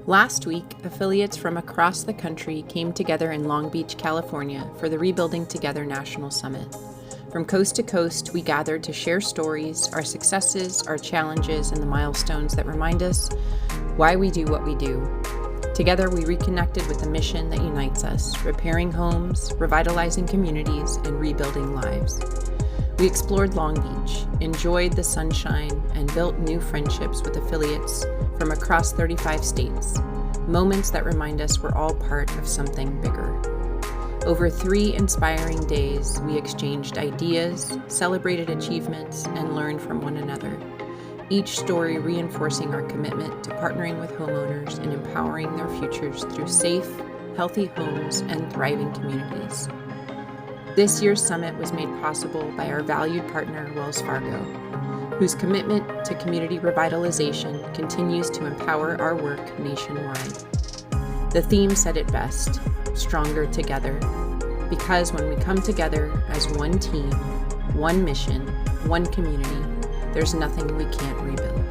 Last week, affiliates from across the country came together in Long Beach, California for the Rebuilding Together National Summit. From coast to coast, we gathered to share stories, our successes, our challenges, and the milestones that remind us why we do what we do. Together, we reconnected with the mission that unites us, repairing homes, revitalizing communities, and rebuilding lives. We explored Long Beach, enjoyed the sunshine, and built new friendships with affiliates from across 35 states, moments that remind us we're all part of something bigger. Over 3 inspiring days, we exchanged ideas, celebrated achievements, and learned from one another, each story reinforcing our commitment to partnering with homeowners and empowering their futures through safe, healthy homes and thriving communities. This year's summit was made possible by our valued partner, Wells Fargo, whose commitment to community revitalization continues to empower our work nationwide. The theme said it best, stronger together, because when we come together as one team, one mission, one community, there's nothing we can't rebuild.